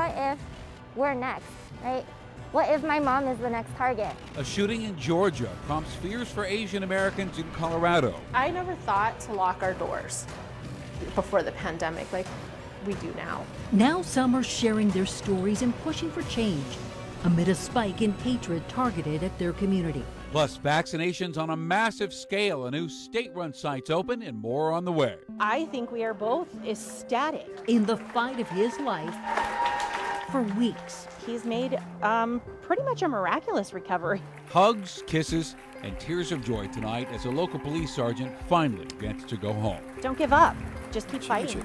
what if we're next, right? What if my mom is the next target? A shooting in Georgia prompts fears for Asian Americans in Colorado. I never thought to lock our doors before the pandemic like we do now. Now some are sharing their stories and pushing for change amid a spike in hatred targeted at their community. Plus, vaccinations on a massive scale, a new state-run site's open, and more on the way. I think we are both ecstatic. In the fight of his life for weeks. He's made pretty much a miraculous recovery. Hugs, kisses, and tears of joy tonight as a local police sergeant finally gets to go home. Don't give up. Just keep fighting.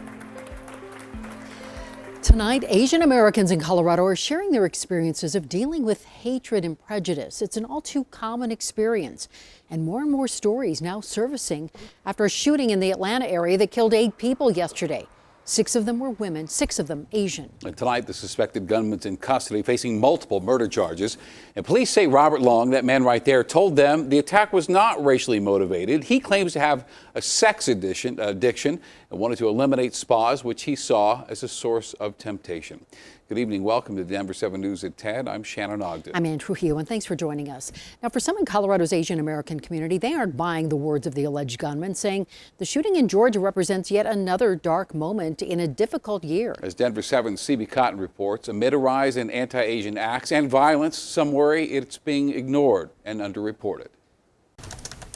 Tonight, Asian Americans in Colorado are sharing their experiences of dealing with hatred and prejudice. It's an all too common experience, and more stories now surfacing after a shooting in the Atlanta area that killed 8 people yesterday. 6 of them were women, 6 of them Asian. And tonight, the suspected gunman's in custody, facing multiple murder charges. And police say Robert Long, that man right there, told them the attack was not racially motivated. He claims to have a sex addiction and wanted to eliminate spas, which he saw as a source of temptation. Good evening. Welcome to Denver7 News at 10. I'm Shannon Ogden. I'm Ann Trujillo, and thanks for joining us. Now, for some in Colorado's Asian American community, they aren't buying the words of the alleged gunman, saying the shooting in Georgia represents yet another dark moment in a difficult year. As Denver7's CB Cotton reports, amid a rise in anti-Asian acts and violence, some worry it's being ignored and underreported.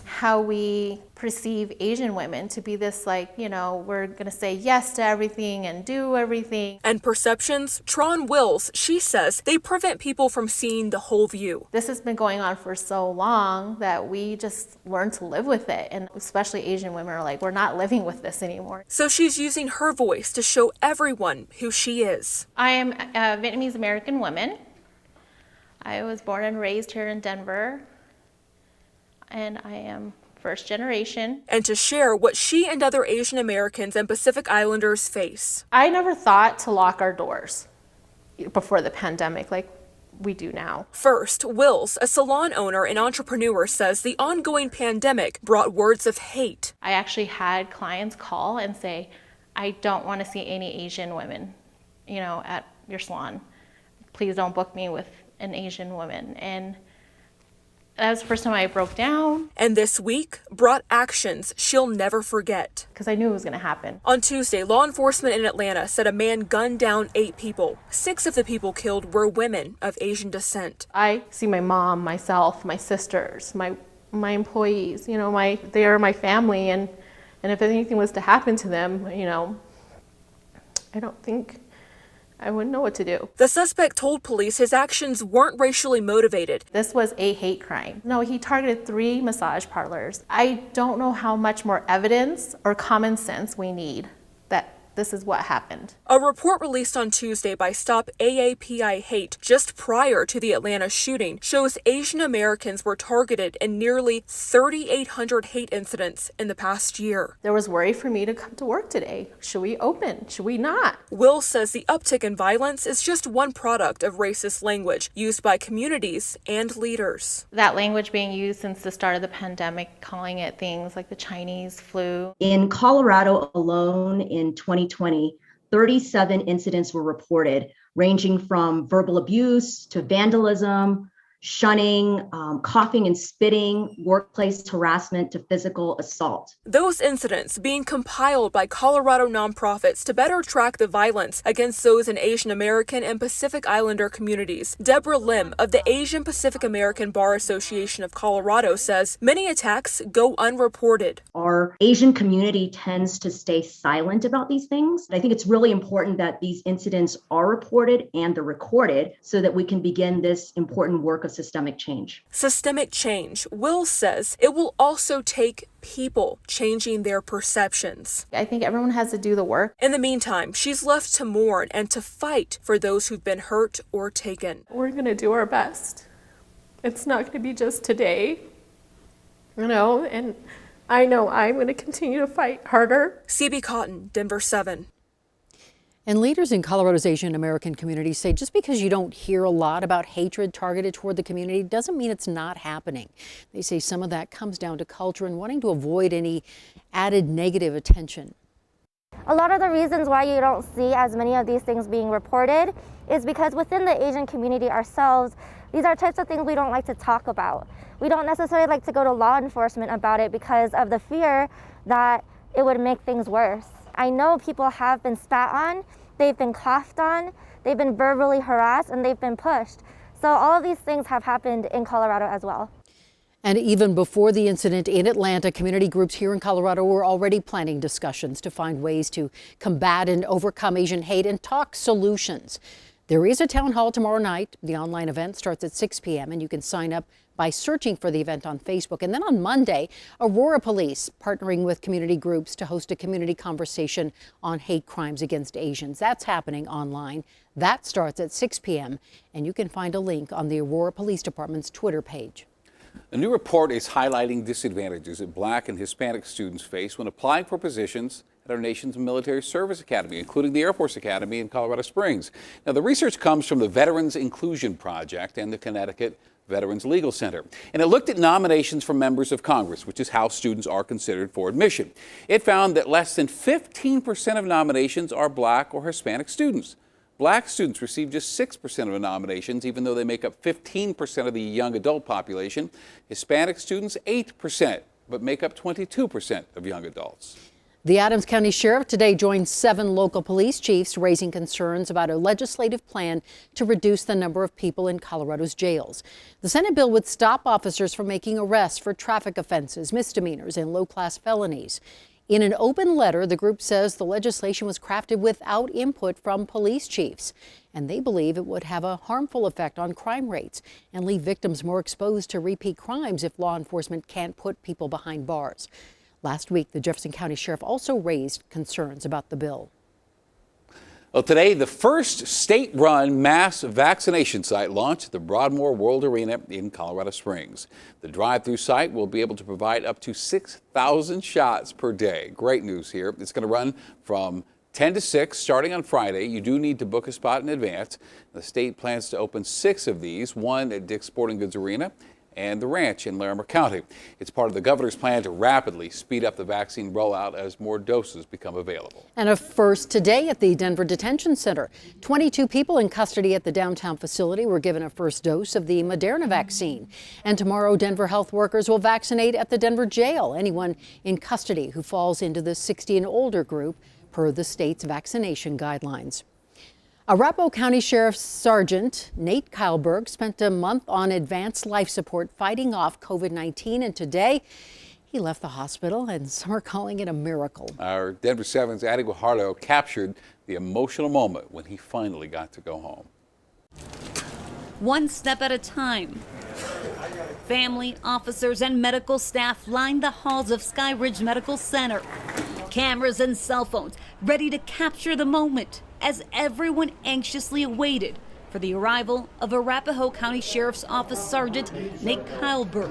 How we perceive Asian women to be this, like, you know, we're gonna say yes to everything and do everything. And perceptions, Tron Wills, she says they prevent people from seeing the whole view. This has been going on for so long that we just learn to live with it. And especially Asian women are like, we're not living with this anymore. So she's using her voice to show everyone who she is. I am a Vietnamese American woman. I was born and raised here in Denver, and I am first generation. And to share what she and other Asian Americans and Pacific Islanders face. I never thought to lock our doors before the pandemic like we do now. First, Wills, a salon owner and entrepreneur, says the ongoing pandemic brought words of hate. I actually had clients call and say, I don't want to see any Asian women, you know, at your salon. Please don't book me with an Asian woman. And that was the first time I broke down. And this week brought actions she'll never forget. Because I knew it was going to happen. On Tuesday, law enforcement in Atlanta said a man gunned down 8 people. 6 of the people killed were women of Asian descent. I see my mom, myself, my sisters, my employees, you know, they are my family. And if anything was to happen to them, you know, I don't think I wouldn't know what to do. The suspect told police his actions weren't racially motivated. This was a hate crime. No, he targeted 3 massage parlors. I don't know how much more evidence or common sense we need that this is what happened. A report released on Tuesday by Stop AAPI Hate just prior to the Atlanta shooting shows Asian Americans were targeted in nearly 3,800 hate incidents in the past year. There was worry for me to come to work today. Should we open? Should we not? Will says the uptick in violence is just one product of racist language used by communities and leaders. That language being used since the start of the pandemic, calling it things like the Chinese flu. In Colorado alone in 2020, 37 incidents were reported, ranging from verbal abuse to vandalism, shunning, coughing and spitting, workplace harassment to physical assault. Those incidents being compiled by Colorado nonprofits to better track the violence against those in Asian American and Pacific Islander communities. Deborah Lim of the Asian Pacific American Bar Association of Colorado says many attacks go unreported. Our Asian community tends to stay silent about these things. I think it's really important that these incidents are reported and they're recorded so that we can begin this important work of systemic change. Systemic change. Will says it will also take people changing their perceptions. I think everyone has to do the work. In the meantime, she's left to mourn and to fight for those who've been hurt or taken. We're going to do our best. It's not going to be just today, you know, and I know I'm going to continue to fight harder. CB Cotton, Denver7. And leaders in Colorado's Asian American community say just because you don't hear a lot about hatred targeted toward the community doesn't mean it's not happening. They say some of that comes down to culture and wanting to avoid any added negative attention. A lot of the reasons why you don't see as many of these things being reported is because within the Asian community ourselves, these are types of things we don't like to talk about. We don't necessarily like to go to law enforcement about it because of the fear that it would make things worse. I know people have been spat on, they've been coughed on, they've been verbally harassed, and they've been pushed. So all of these things have happened in Colorado as well. And even before the incident in Atlanta, community groups here in Colorado were already planning discussions to find ways to combat and overcome Asian hate and talk solutions. There is a town hall tomorrow night. The online event starts at 6 p.m. and you can sign up by searching for the event on Facebook. And then on Monday, Aurora Police partnering with community groups to host a community conversation on hate crimes against Asians. That's happening online. That starts at 6 p.m. and you can find a link on the Aurora Police Department's Twitter page. A new report is highlighting disadvantages that Black and Hispanic students face when applying for positions at our nation's military service academy, including the Air Force Academy in Colorado Springs. Now, the research comes from the Veterans Inclusion Project and the Connecticut Veterans Legal Center, and it looked at nominations for members of Congress, which is how students are considered for admission. It found that less than 15% of nominations are Black or Hispanic students. Black students receive just 6% of the nominations, even though they make up 15% of the young adult population. Hispanic students, 8%, but make up 22% of young adults. The Adams County Sheriff today joined 7 local police chiefs raising concerns about a legislative plan to reduce the number of people in Colorado's jails. The Senate bill would stop officers from making arrests for traffic offenses, misdemeanors, and low-class felonies. In an open letter, the group says the legislation was crafted without input from police chiefs, and they believe it would have a harmful effect on crime rates and leave victims more exposed to repeat crimes if law enforcement can't put people behind bars. Last week, the Jefferson County Sheriff also raised concerns about the bill. Well, today, the first state-run mass vaccination site launched at the Broadmoor World Arena in Colorado Springs. The drive-through site will be able to provide up to 6,000 shots per day. Great news here. It's going to run from 10 to 6 starting on Friday. You do need to book a spot in advance. The state plans to open 6 of these, one at Dick's Sporting Goods Arena and the ranch in Larimer County. It's part of the governor's plan to rapidly speed up the vaccine rollout as more doses become available. And a first today at the Denver Detention Center. 22 people in custody at the downtown facility were given a first dose of the Moderna vaccine. And tomorrow, Denver health workers will vaccinate at the Denver jail anyone in custody who falls into the 60 and older group per the state's vaccination guidelines. Arapahoe County Sheriff Sergeant Nate Kyleberg spent a month on advanced life support fighting off COVID-19, and today he left the hospital, and some are calling it a miracle. Our Denver7's Addie Guajardo captured the emotional moment when he finally got to go home. One step at a time. Family, officers, and medical staff lined the halls of Sky Ridge Medical Center. Cameras and cell phones ready to capture the moment as everyone anxiously awaited for the arrival of Arapahoe County Sheriff's Office Sergeant Nate Kyleberg.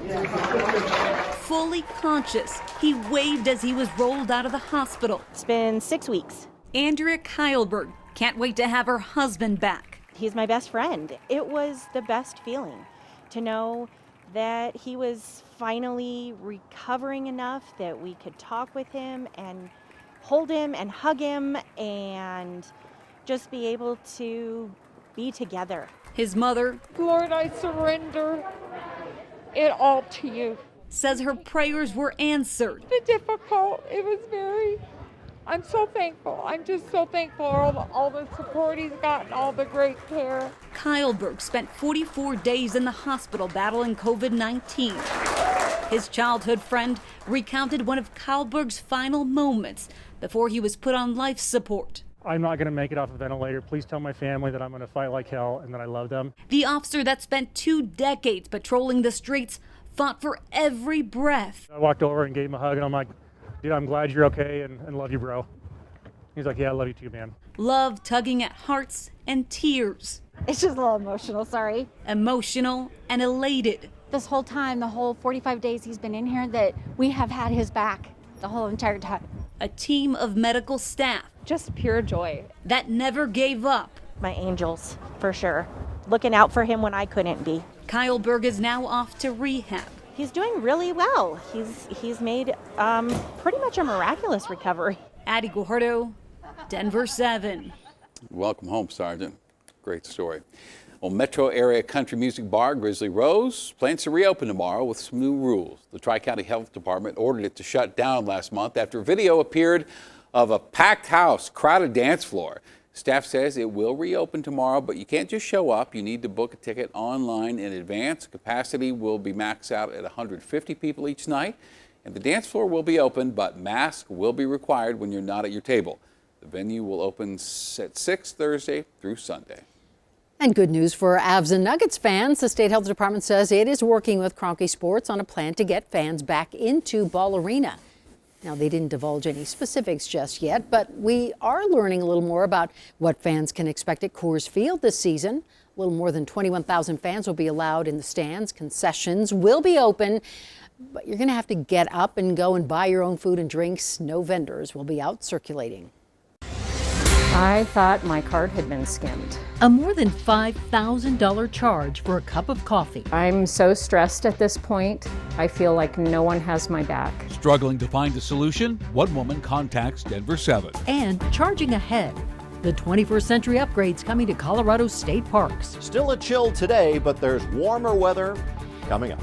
Fully conscious, he waved as he was rolled out of the hospital. It's been 6 weeks. Andrea Kyleberg can't wait to have her husband back. He's my best friend. It was the best feeling to know that he was finally recovering enough that we could talk with him and hold him and hug him and just be able to be together. His mother, Lord, I surrender it all to you. Says her prayers were answered. It's difficult. It was very, I'm so thankful. I'm just so thankful for all the support he's gotten, all the great care. Kyleberg spent 44 days in the hospital battling COVID-19. His childhood friend recounted one of Kyleberg's final moments before he was put on life support. I'm not going to make it off a ventilator. Please tell my family that I'm going to fight like hell and that I love them. The officer that spent 2 decades patrolling the streets fought for every breath. I walked over and gave him a hug, and I'm like, dude, I'm glad you're okay and love you, bro. He's like, yeah, I love you too, man. Love tugging at hearts and tears. It's just a little emotional, sorry. Emotional and elated. This whole time, the whole 45 days he's been in here, that we have had his back the whole entire time. A team of medical staff. Just pure joy. That never gave up. My angels, for sure. Looking out for him when I couldn't be. Kyleberg is now off to rehab. He's doing really well. He's made pretty much a miraculous recovery. Addie Guajardo, Denver7. Welcome home, Sergeant. Great story. Well, metro area country music bar Grizzly Rose plans to reopen tomorrow with some new rules. The Tri-County Health Department ordered it to shut down last month after video appeared of a packed house, crowded dance floor. Staff says it will reopen tomorrow, but you can't just show up. You need to book a ticket online in advance. Capacity will be maxed out at 150 people each night, and the dance floor will be open, but masks will be required when you're not at your table. The venue will open at 6 Thursday through Sunday. And good news for Avs and Nuggets fans. The State Health Department says it is working with Kroenke Sports on a plan to get fans back into Ball Arena. Now, they didn't divulge any specifics just yet, but we are learning a little more about what fans can expect at Coors Field this season. A little more than 21,000 fans will be allowed in the stands. Concessions will be open, but you're going to have to get up and go and buy your own food and drinks. No vendors will be out circulating. I thought my card had been skimmed. A more than $5,000 charge for a cup of coffee. I'm so stressed at this point. I feel like no one has my back. Struggling to find a solution? One woman contacts Denver7. And charging ahead. The 21st century upgrades coming to Colorado state parks. Still a chill today, but there's warmer weather coming up.